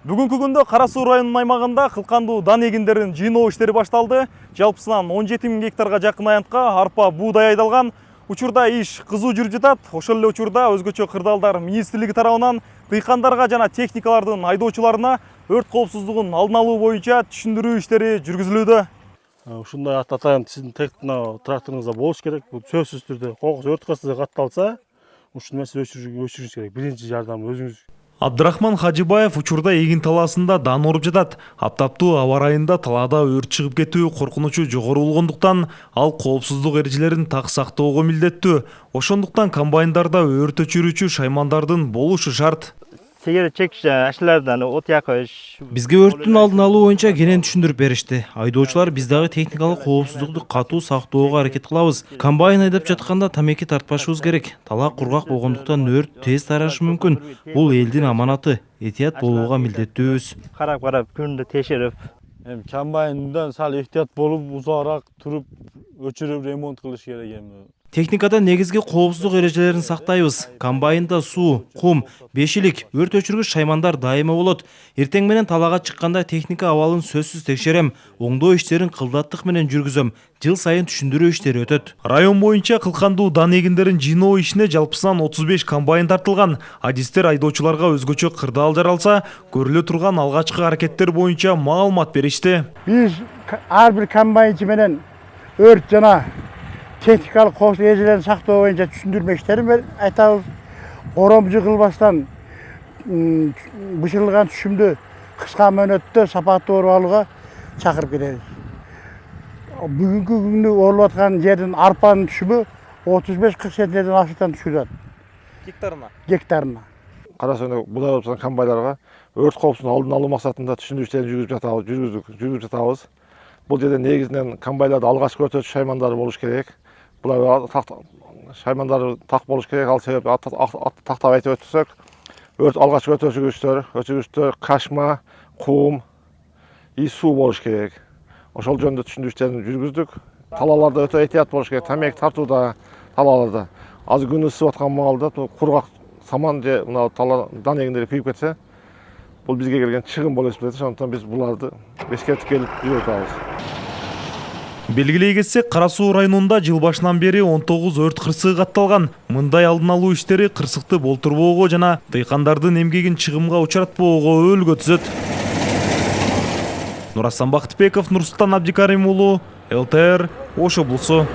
Бүгүнкү күндө Кара Суу районунун аймагында кылкандуу дан эгиндерин жыйноо иштери башталды. Жалпысынан 17.000 гектарга жакын аянтка арпа, буудай айдалган. Учурда иш кызуу жүрүп жатат. Ошол эле учурда өзгөчө кырдаалдар министрлиги тарабынан дыйкандарга жана техникалардын айдоочуларына өрт коопсуздугун алдын алуу боюнча түшүндүрүү иштери жүргүзүлүүдө. Ушундай атайын сиздин тракторуңузда болуш керек. Бул сөзсүз түрдө кокус өрт кырсыгы катталса, ушул нерсе өчүрүш керек. Биринчи жардам өзүңүз. Абдрахман Хажибаев учурда эгин талаасында дан оруп жатат. Аптаптуу аба ырайында талаада өрт чыгып кетүү коркунучу жогору болгондуктан ал коопсуздук эрежелерин так сактоого милдеттүү. Ошондуктан комбайндарда өрт өчүрүүчү шаймандардын болушу шарт. Сегер чекиш ашлардан от якыш. Бизге өрттүн алдын алуу боюнча кенен түшүндүрүп беришти. Айдоочулар биз дагы техникалык коопсуздукту катуу сактоого аракет кылабыз. Комбайн айдап жатканда тамеки тартпашыбыз керек. Тала кургак болгондуктан өрт тез тарашы мүмкүн. Бул элдин аманаты. Этият болууга милдеттүүбүз. Карап күндү теширип. Эми комбайндан сал эhtiyat болуп, узагыраак туруп, өчүрүп ремонт кылыш керек эми. Техникада негизги коопсуздук эрежелерин сактайбыз. Комбайнда суу, кум, бешилик, өрт өчүргүч шаймандар дайыма болот. Эртең менен талаага чыкканда техника абалын сөзсүз текшерем. Оңдоо иштерин кылдаттык менен жүргүзөм. Жыл сайын түшүндүрүү иштери өтөт. Район боюнча кылкандуу дан эгиндерин жыйноо ишине жалпысынан 35 комбайн тартылган. Адистер айдоочуларга өзгөчө кырдаал жаралса, көрүлө турган алгачкы аракеттер боюнча маалымат беришти. Биз ар бир комбайнчы менен өрт жана техникалык коопсуздук эрежелерин сактоо боюнча түшүндүрмө иштерин айтабыз. Коромжу кылбастан бышырылган түшүмдү кыска мөөнөттө сапаттуу оруп алууга чакырып кетебиз. Бүгүнкү күндө орулуп аткан жердин арпанын түшүмү 35-40 центнерден ашыктан түшүп жатат. Гектарына. Кара Сууга буудай алып жаткан комбайндарга өрт коопсуздугун алдын алуу максатында түшүндүрүү иштерин жүргүзүп жатабыз. Бул жерде негизинен комбайндарда алгачкы өрт өчүргүч шаймандары болуш керек. Булар шаймандары так болуш керек. Ал себеп тактап айтып өтсөк, алгачкы өрт өчүргүчтөр кашма, кум, суу болуш керек. Ошол жөнүндө түшүндүрүү иштерин жүргүздүк. Талааларда өтө эhtiyat болуш керек. Тамеки тартууда талааларда. Азыр күн ысып аткан маалда кургак саман же мына дан эгиндери күйүп кетсе, бул бизге келген чыгым болуп эсептелет. Ошондуктан биз буларды эскертип келип үйрөтүп атабыз. Белгилей кетсек, Кара Суу районунда жыл башынан бери 19 өрт кырсыгы катталган. Мындай алдын алуу иштери кырсыкты болтурбоого жана дыйкандардын эмгегин чыгымга учуратпоого өөлгө түзөт. Нурасан Бактыбеков, Нурсултан Абдикарим уулу, ЛТР, Ош облусу.